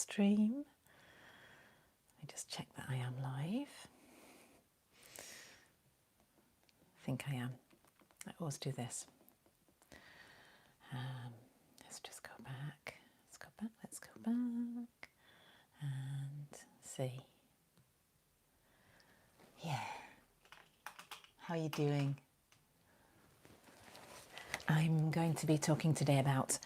stream. Let me just check that I am live. I think I am. I always do this. Let's just go back. Let's go back. And see. Yeah. How are you doing? I'm going to be talking today about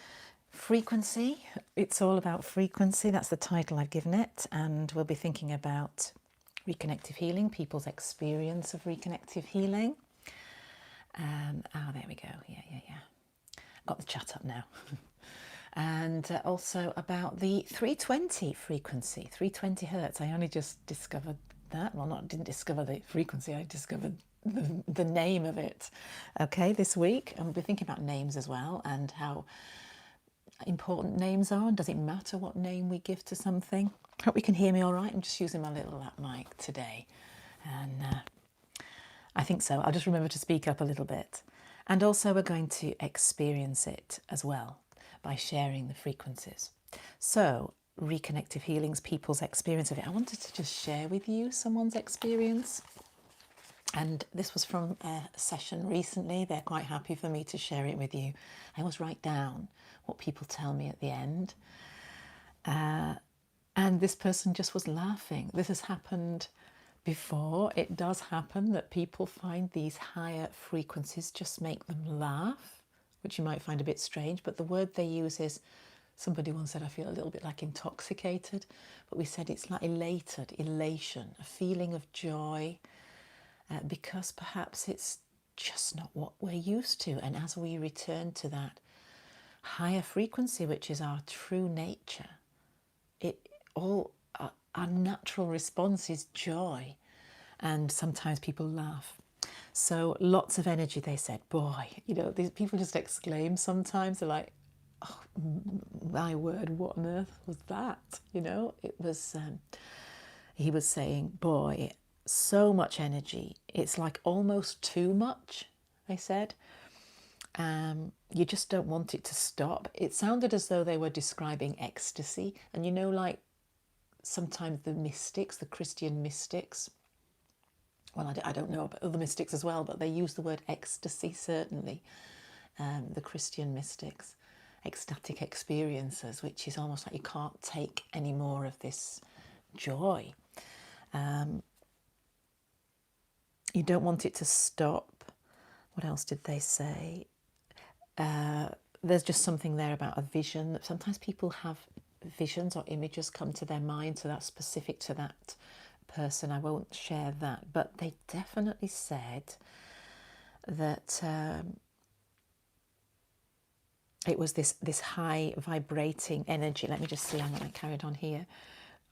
frequency. It's all about frequency. That's the title I've given it. And we'll be thinking about reconnective healing, people's experience of reconnective healing. There we go. Yeah. Got the chat up now. And also about the 320 frequency, 320 Hertz. I only just discovered that. Well, didn't discover the frequency, I discovered the name of it. Okay, this week. And we'll be thinking about names as well and how important names are. And does it matter what name we give to something? Hope you can hear me all right. I'm just using my little lap mic today. And I think so. I'll just remember to speak up a little bit. And also we're going to experience it as well by sharing the frequencies. So, reconnective healing's people's experience of it. I wanted to just share with you someone's experience. And this was from a session recently. They're quite happy for me to share it with you. I always write down what people tell me at the end. And this person just was laughing. This has happened before. It does happen that people find these higher frequencies just make them laugh, which you might find a bit strange, but the word they use is, somebody once said, I feel a little bit like intoxicated, but we said it's like elated, elation, a feeling of joy, because perhaps it's just not what we're used to. And as we return to that higher frequency, which is our true nature, our natural response is joy. And sometimes people laugh. So lots of energy, they said. Boy, these people just exclaim sometimes. They're like, oh, my word, what on earth was that? It was, he was saying, boy, so much energy. It's like almost too much, they said. You just don't want it to stop. It sounded as though they were describing ecstasy. And like sometimes the mystics, the Christian mystics, well, I don't know about other mystics as well, but they use the word ecstasy, certainly. The Christian mystics, ecstatic experiences, which is almost like you can't take any more of this joy. You don't want it to stop. What else did they say? There's just something there about a vision. Sometimes people have visions or images come to their mind, so that's specific to that person. I won't share that, but they definitely said that it was this high vibrating energy. Let me just see. I'm going to carry it on here.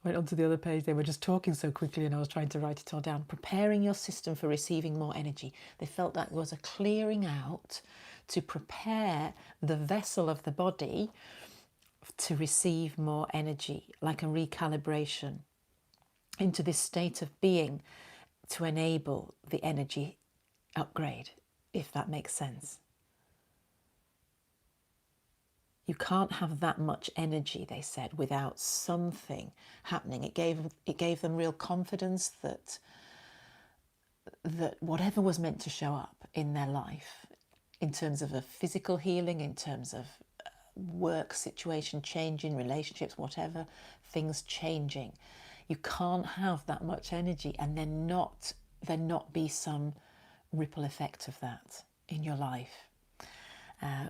Went onto the other page. They were just talking so quickly and I was trying to write it all down. Preparing your system for receiving more energy. They felt that was a clearing out to prepare the vessel of the body to receive more energy, like a recalibration into this state of being to enable the energy upgrade, if that makes sense. You can't have that much energy, they said, without something happening. It gave them real confidence that whatever was meant to show up in their life, in terms of a physical healing, in terms of work situation changing, relationships, whatever, things changing. You can't have that much energy and then not be some ripple effect of that in your life.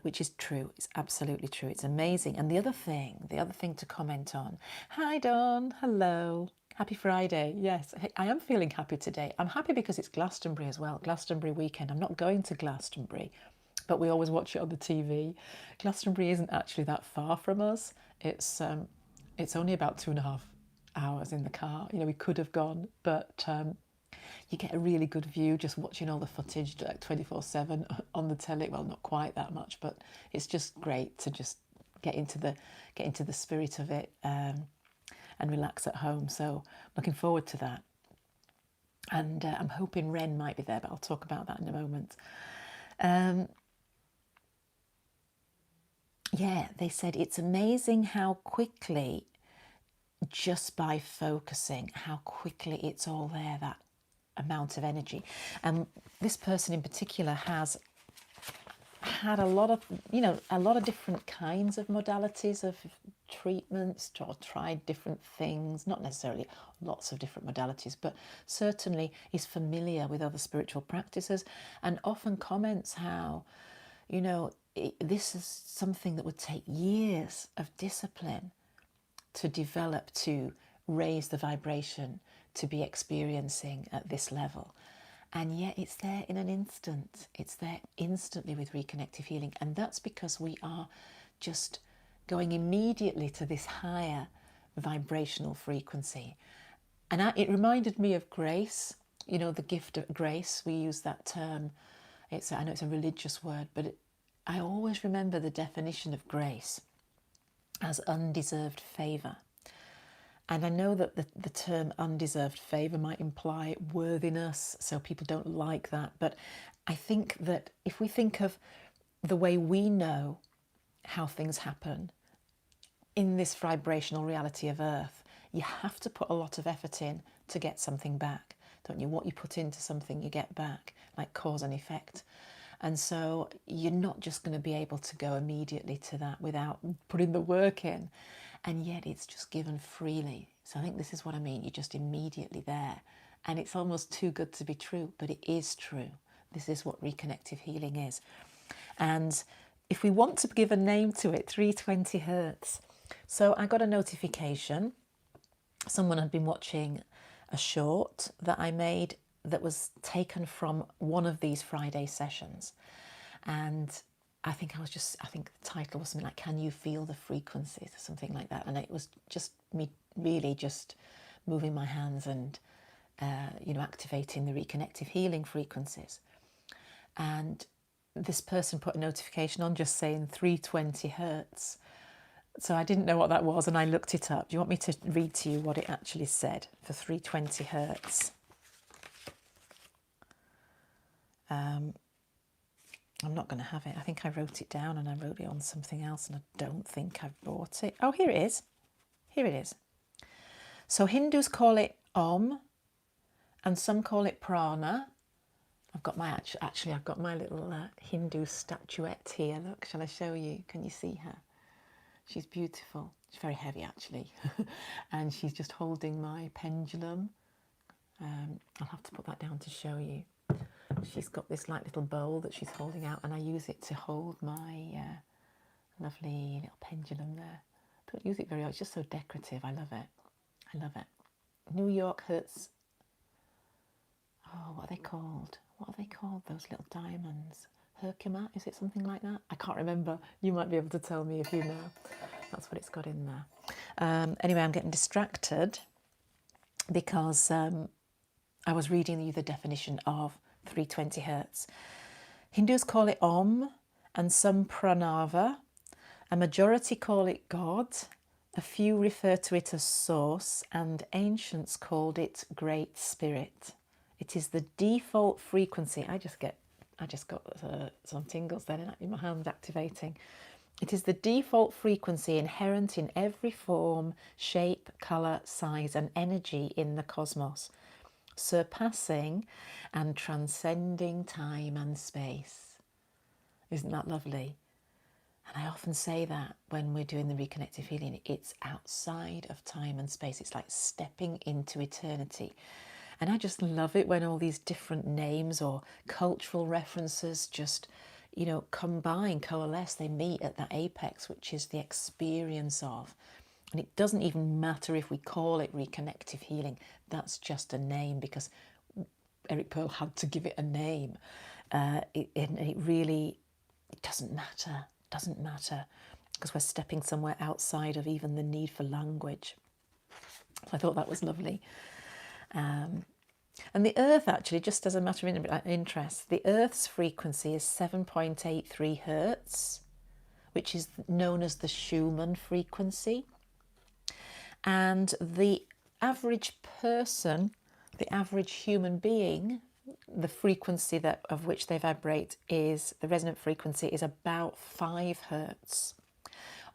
Which is true. It's absolutely true. It's amazing. And the other thing to comment on. Hi, Dawn. Hello. Happy Friday. Yes, I am feeling happy today. I'm happy because it's Glastonbury as well. Glastonbury weekend. I'm not going to Glastonbury, but we always watch it on the TV. Glastonbury isn't actually that far from us. It's only about 2.5 hours in the car. We could have gone, but you get a really good view just watching all the footage like 24/7 on the telly. Well, not quite that much, but it's just great to just get into the spirit of it and relax at home. So looking forward to that. And I'm hoping Ren might be there, but I'll talk about that in a moment. Yeah, they said it's amazing how quickly just by focusing, how quickly it's all there, that amount of energy. And this person in particular has had a lot of, a lot of different kinds of modalities of treatments, or tried different things, not necessarily lots of different modalities, but certainly is familiar with other spiritual practices, and often comments how, this is something that would take years of discipline to develop, to raise the vibration, to be experiencing at this level. And yet it's there in an instant. It's there instantly with reconnective healing. And that's because we are just going immediately to this higher vibrational frequency. And it reminded me of grace, the gift of grace. We use that term. I know it's a religious word, but I always remember the definition of grace as undeserved favour. And I know that the term undeserved favour might imply worthiness, so people don't like that. But I think that if we think of the way we know how things happen in this vibrational reality of Earth, you have to put a lot of effort in to get something back, don't you? What you put into something, you get back, like cause and effect. And so you're not just going to be able to go immediately to that without putting the work in. And yet it's just given freely. So I think this is what I mean. You're just immediately there. And it's almost too good to be true, but it is true. This is what reconnective healing is. And if we want to give a name to it, 320 Hertz. So I got a notification. Someone had been watching a short that I made that was taken from one of these Friday sessions. And I think the title was something like, "Can you feel the frequencies?" or something like that. And it was just me really just moving my hands and, activating the reconnective healing frequencies. And this person put a notification on just saying 320 Hertz. So I didn't know what that was, and I looked it up. Do you want me to read to you what it actually said for 320 Hertz? I'm not going to have it. I think I wrote it down and I wrote it on something else, and I don't think I've bought it. Oh, here it is. Here it is. So Hindus call it Om, and some call it Prana. I've got my I've got my little Hindu statuette here. Look, shall I show you? Can you see her? She's beautiful. She's very heavy actually, and she's just holding my pendulum. I'll have to put that down to show you. She's got this like little bowl that she's holding out, and I use it to hold my lovely little pendulum there. Don't use it very much. It's just so decorative. I love it. I love it. New York Hertz. Oh, what are they called? What are they called? Those little diamonds. Herkimer? Is it something like that? I can't remember. You might be able to tell me if you know. That's what it's got in there. Anyway, I'm getting distracted because I was reading you the definition of 320 Hertz. Hindus call it Om, and some Pranava. A majority call it God. A few refer to it as Source, and ancients called it Great Spirit. It is the default frequency. I just got some tingles then in my hand activating. It is the default frequency inherent in every form, shape, colour, size and energy in the cosmos, surpassing and transcending time and space. Isn't that lovely? And I often say that when we're doing the reconnective healing, it's outside of time and space. It's like stepping into eternity. And I just love it when all these different names or cultural references just, combine, coalesce, they meet at that apex, which is the experience of. And it doesn't even matter if we call it reconnective healing. That's just a name because Eric Pearl had to give it a name. It really doesn't matter. It doesn't matter because we're stepping somewhere outside of even the need for language. So I thought that was lovely. And the Earth, actually, just as a matter of interest, the Earth's frequency is 7.83 Hertz, which is known as the Schumann frequency. And the average person, the average human being, the frequency of which they vibrate is, the resonant frequency is about 5 Hertz.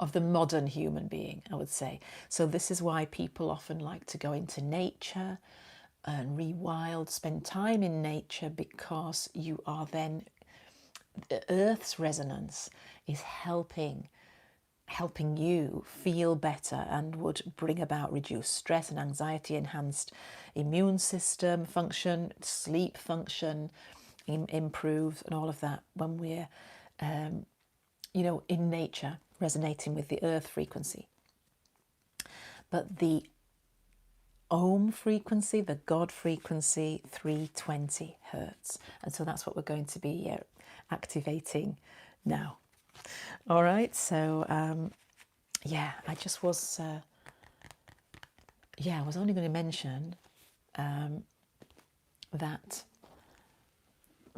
of the modern human being, I would say. So this is why people often like to go into nature and rewild, spend time in nature, because you are then, the Earth's resonance is helping you feel better and would bring about reduced stress and anxiety, enhanced immune system function, sleep function improves, and all of that when we're in nature, resonating with the earth frequency. But the Om frequency, the God frequency, 320 Hertz. And so that's what we're going to be activating now. All right, so I just was, I was only going to mention that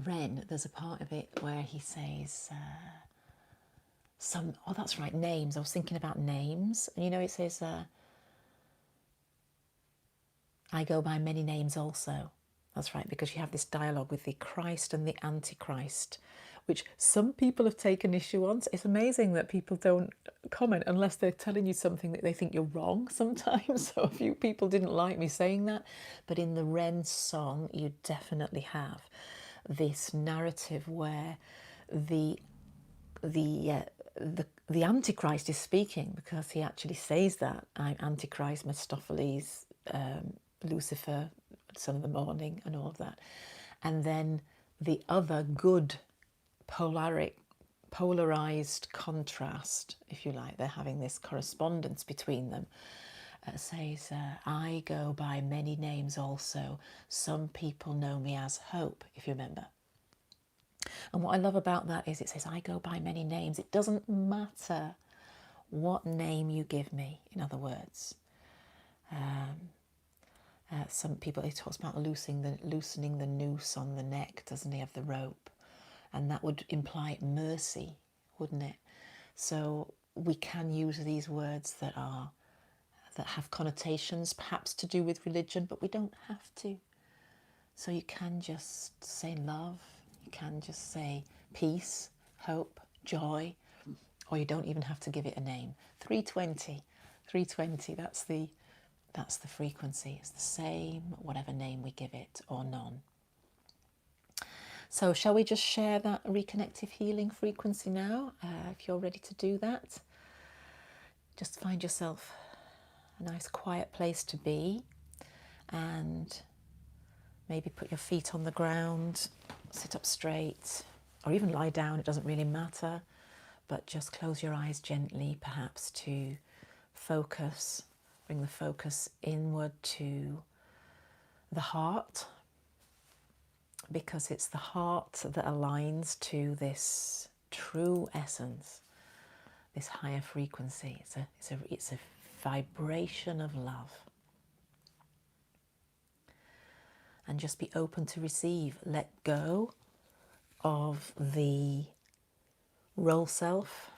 Ren, there's a part of it where he says that's right, names. I was thinking about names. And it says, I go by many names also. That's right, because you have this dialogue with the Christ and the Antichrist, which some people have taken issue on. It's amazing that people don't comment unless they're telling you something that they think you're wrong sometimes. So a few people didn't like me saying that. But in the Ren song, you definitely have this narrative where the Antichrist is speaking, because he actually says that. I'm Antichrist, Mephistopheles, Lucifer, son of the morning, and all of that. And then the other good polarized contrast, if you like, they're having this correspondence between them, says, I go by many names also. Some people know me as Hope, if you remember. And what I love about that is it says, I go by many names. It doesn't matter what name you give me, in other words. Some people, he talks about loosening the noose on the neck, doesn't he, of the rope? And that would imply mercy, wouldn't it? So we can use these words that have connotations, perhaps to do with religion, but we don't have to. So you can just say love, you can just say peace, hope, joy, or you don't even have to give it a name. 320, that's the frequency. It's the same, whatever name we give it, or none. So shall we just share that reconnective healing frequency now? If you're ready to do that, just find yourself a nice quiet place to be, and maybe put your feet on the ground, sit up straight, or even lie down, it doesn't really matter, but just close your eyes gently, perhaps to focus, bring the focus inward to the heart, because it's the heart that aligns to this true essence, this higher frequency. It's a vibration of love. And just be open to receive. Let go of the role self.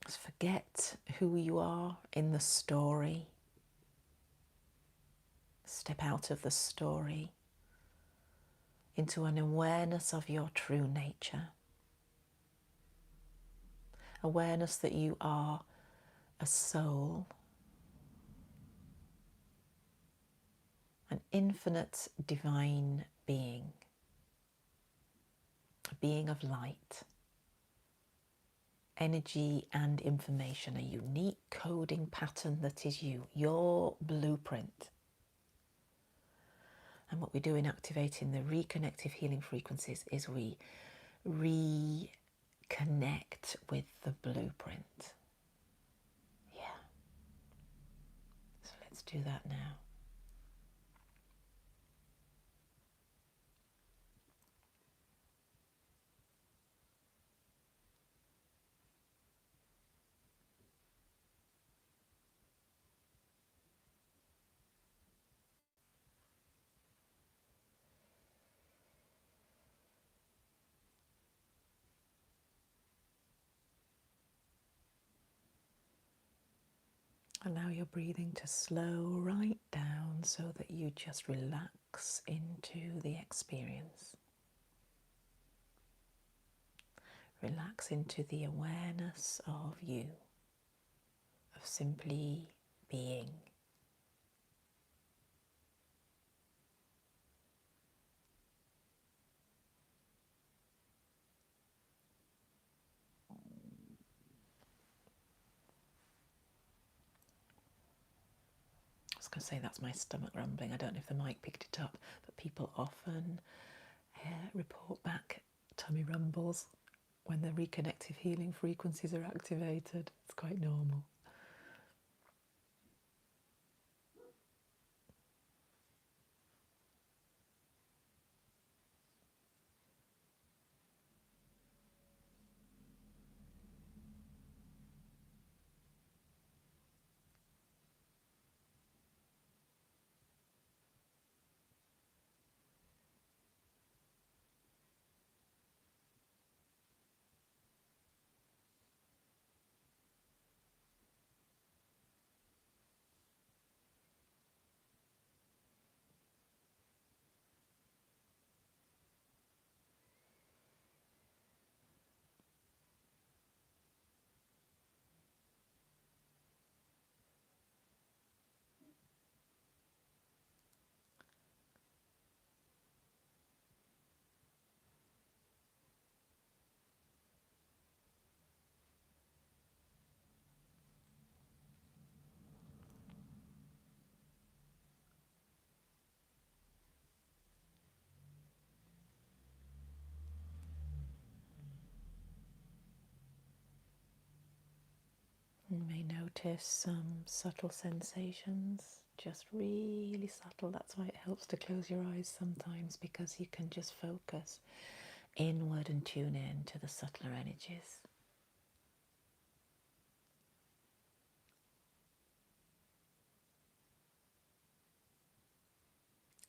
Just forget who you are in the story. Step out of the story into an awareness of your true nature. Awareness that you are a soul, an infinite divine being, a being of light, energy and information, a unique coding pattern that is you, your blueprint. And what we do in activating the reconnective healing frequencies is we reconnect with the blueprint. Yeah. So let's do that now. Allow your breathing to slow right down so that you just relax into the experience. relax into the awareness of you, of simply being. I was going to say that's my stomach rumbling. I don't know if the mic picked it up, but people often report back tummy rumbles when the reconnective healing frequencies are activated. It's quite normal. You may notice some subtle sensations, just really subtle. That's why it helps to close your eyes sometimes, because you can just focus inward and tune in to the subtler energies.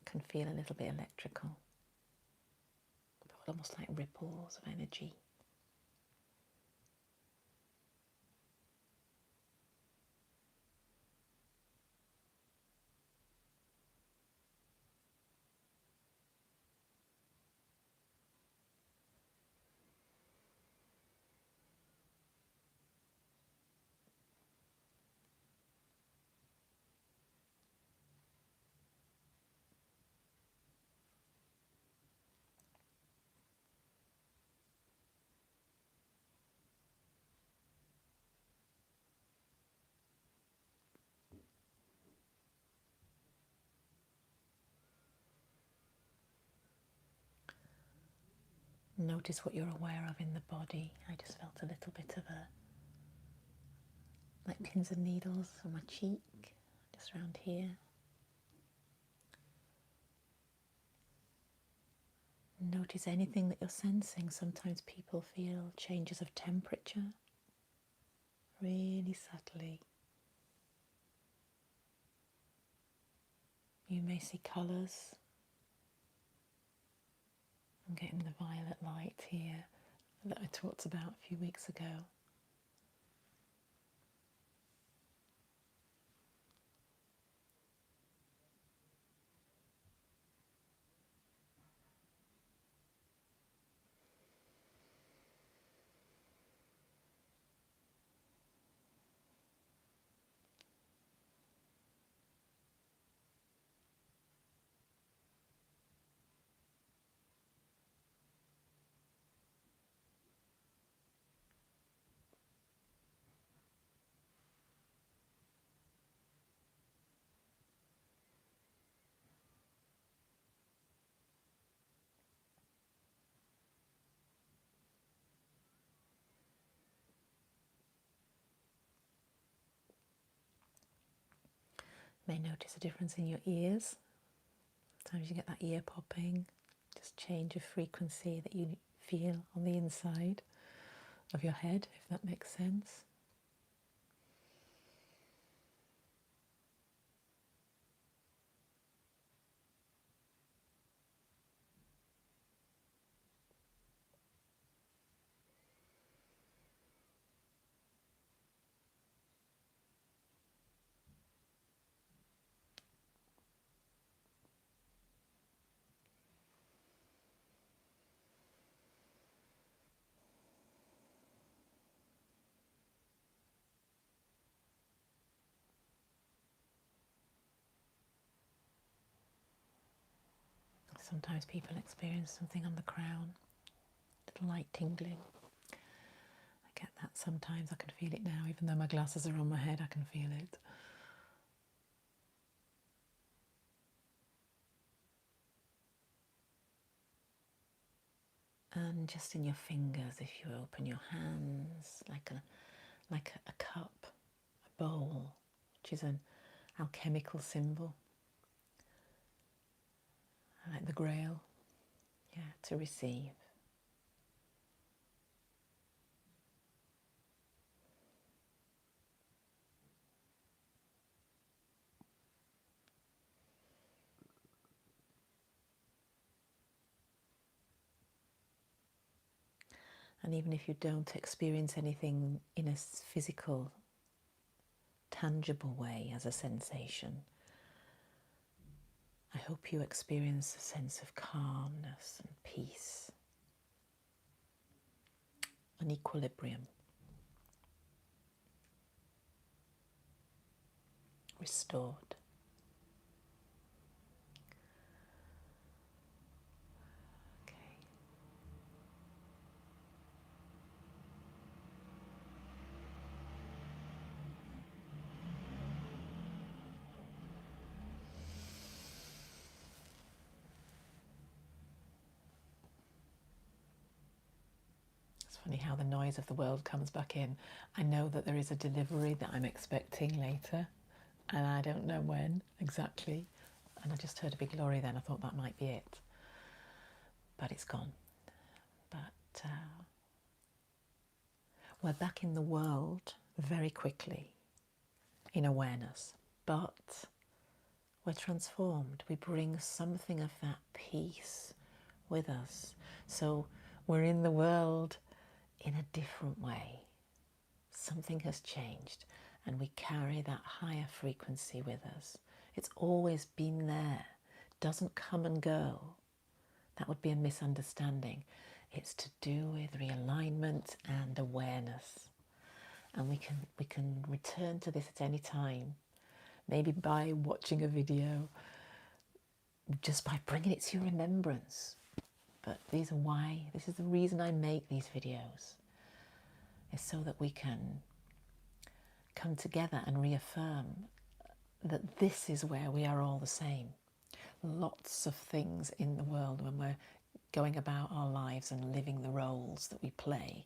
Can feel a little bit electrical, almost like ripples of energy. Notice what you're aware of in the body. I just felt a little bit of like pins and needles on my cheek, just around here. Notice anything that you're sensing. Sometimes people feel changes of temperature, really subtly. You may see colours. I'm getting the violet light here that I talked about a few weeks ago. You may notice a difference in your ears. Sometimes you get that ear popping, just change of frequency that you feel on the inside of your head, if that makes sense. Sometimes people experience something on the crown, little light tingling. I get that sometimes. I can feel it now, even though my glasses are on my head, I can feel it. And just in your fingers, if you open your hands like a cup, a bowl, which is an alchemical symbol, like the Grail, yeah, to receive. And even if you don't experience anything in a physical, tangible way as a sensation, I hope you experience a sense of calmness and peace, an equilibrium, restored. It's funny how the noise of the world comes back in. I know that there is a delivery that I'm expecting later, and I don't know when exactly. And I just heard a big lorry then. I thought that might be it. But it's gone. But we're back in the world very quickly in awareness. But we're transformed. We bring something of that peace with us. So we're in the world in a different way. Something has changed, and we carry that higher frequency with us. It's always been there. It doesn't come and go. That would be a misunderstanding. It's to do with realignment and awareness. And we can return to this at any time. Maybe by watching a video, just by bringing it to your remembrance. But this is the reason I make these videos, is so that we can come together and reaffirm that this is where we are all the same. Lots of things in the world, when we're going about our lives and living the roles that we play,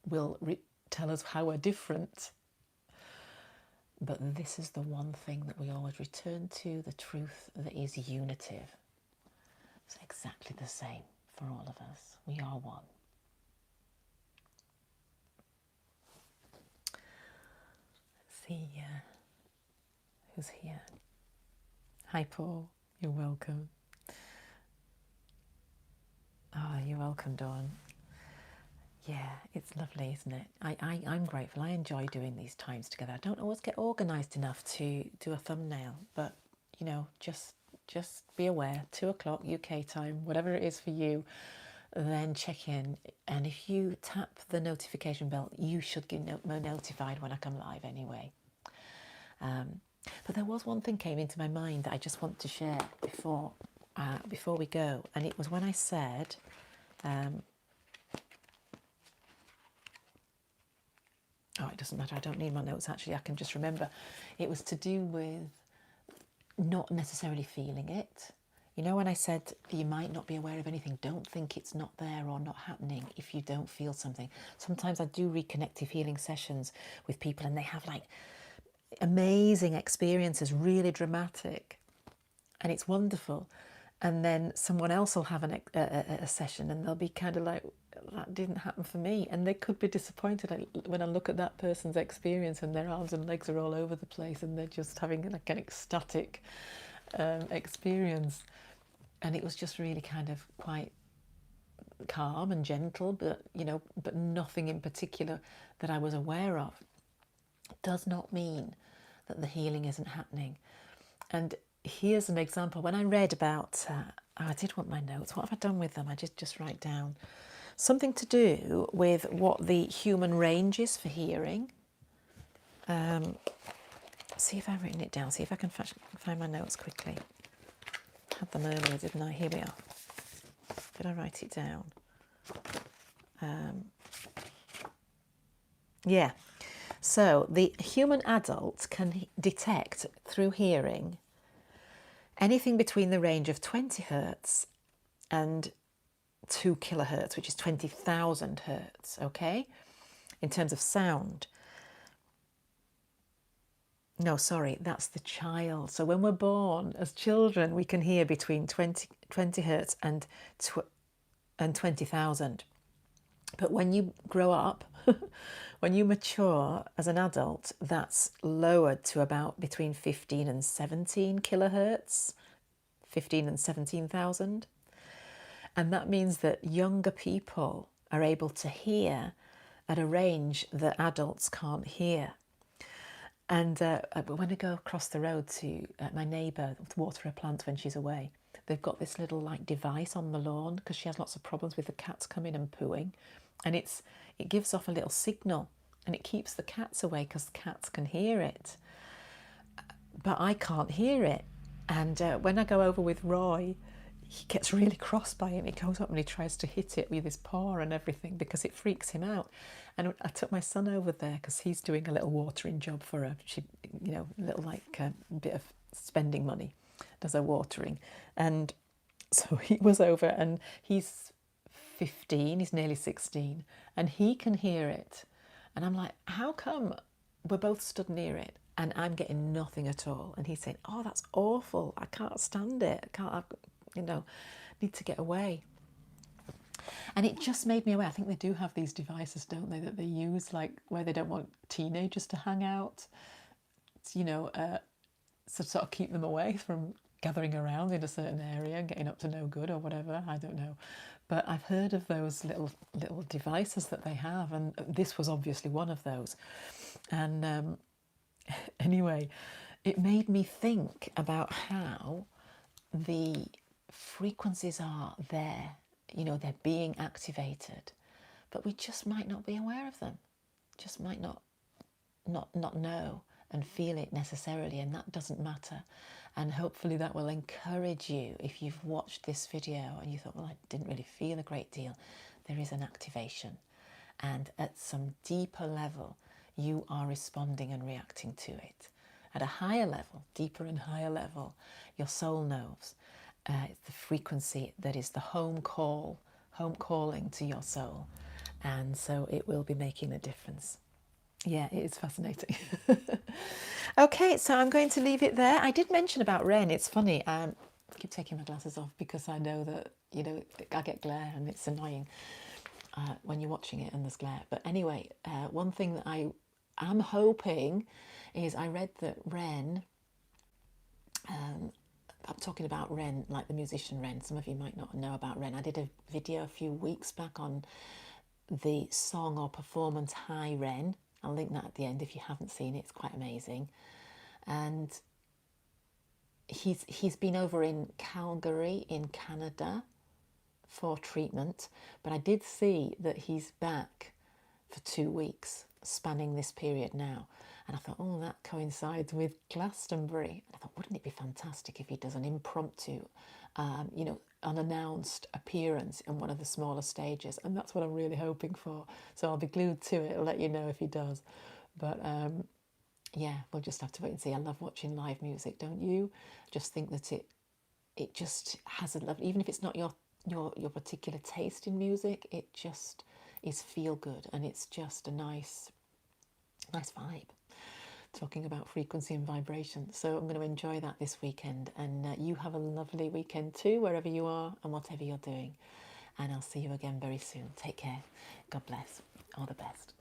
will tell us how we're different. But this is the one thing that we always return to, the truth that is unitive. It's exactly the same for all of us. We are one. Let's see who's here. Hi Paul, you're welcome. Oh, you're welcome, Dawn. Yeah, it's lovely, isn't it? I'm grateful. I enjoy doing these times together. I don't always get organised enough to do a thumbnail, but you know, just be aware, 2 o'clock UK time, whatever it is for you, then check in. And if you tap the notification bell, you should get notified when I come live anyway. But there was one thing came into my mind that I just want to share before we go, and it was when I said, oh, it doesn't matter, I don't need my notes actually, I can just remember. It was to do with not necessarily feeling it. You know, when I said you might not be aware of anything, don't think it's not there or not happening if you don't feel something. Sometimes I do reconnective healing sessions with people and they have like amazing experiences, really dramatic, and it's wonderful. And then someone else will have a session and they'll be kind of like, that didn't happen for me. And they could be disappointed when I look at that person's experience and their arms and legs are all over the place and they're just having like an ecstatic experience. And it was just really kind of quite calm and gentle, but you know, but nothing in particular that I was aware of. Does not mean that the healing isn't happening. And here's an example. When I read about, I did want my notes. What have I done with them? I just write down something to do with what the human range is for hearing. See if I've written it down. See if I can find my notes quickly. had them earlier, didn't I? Here we are. Did I write it down? Yeah. So the human adult can detect through hearing anything between the range of 20 hertz and 2 kilohertz, which is 20,000 hertz, okay? In terms of sound. No, sorry, that's the child. So when we're born as children, we can hear between 20 hertz and 20,000. But when you grow up, when you mature as an adult, that's lowered to about between 15 and 17 kilohertz, 15 and 17,000. And that means that younger people are able to hear at a range that adults can't hear. And when I go across the road to my neighbour to water her plants when she's away, they've got this little like device on the lawn because she has lots of problems with the cats coming and pooing, and it gives off a little signal and it keeps the cats away because the cats can hear it, but I can't hear it. And when I go over with Roy, he gets really cross by it. He goes up and he tries to hit it with his paw and everything because it freaks him out. And I took my son over there because he's doing a little watering job for her. She, you know, a little like bit of spending money, does her watering. And so he was over, and he's 15, he's nearly 16, and he can hear it. And I'm like, how come we're both stood near it and I'm getting nothing at all? And he's saying, oh, that's awful. I can't stand it. Need to get away. And it just made me aware. I think they do have these devices, don't they, that they use like where they don't want teenagers to hang out, to sort of keep them away from gathering around in a certain area and getting up to no good or whatever. I don't know. But I've heard of those little devices that they have, and this was obviously one of those. And anyway, it made me think about how the frequencies are there, they're being activated, but we just might not be aware of them, just might not know and feel it necessarily, and that doesn't matter. And hopefully that will encourage you. If you've watched this video and you thought, well, I didn't really feel a great deal, there is an activation, and at some deeper level you are responding and reacting to it. At a higher level, deeper and higher level, your soul knows. It's the frequency that is the home calling to your soul, and so it will be making a difference. Yeah, it is fascinating. Okay, so I'm going to leave it there. I did mention about Ren. It's funny. I keep taking my glasses off because I know that I get glare and it's annoying when you're watching it and there's glare. But anyway, one thing that I am hoping is I read that Ren. I'm talking about Ren, like the musician Ren. Some of you might not know about Ren. I did a video a few weeks back on the song or performance Hi Ren. I'll link that at the end if you haven't seen it. It's quite amazing. And he's been over in Calgary in Canada for treatment, but I did see that he's back for 2 weeks, spanning this period now. And I thought, oh, that coincides with Glastonbury. And I thought, wouldn't it be fantastic if he does an impromptu, unannounced appearance in one of the smaller stages? And that's what I'm really hoping for. So I'll be glued to it. I'll let you know if he does. But yeah, we'll just have to wait and see. I love watching live music, don't you? Just think that it just has a love. Even if it's not your particular taste in music, it just is feel good, and it's just a nice vibe. Talking about frequency and vibration. So I'm going to enjoy that this weekend, and you have a lovely weekend too, wherever you are and whatever you're doing. And I'll see you again very soon. Take care. God bless. All the best.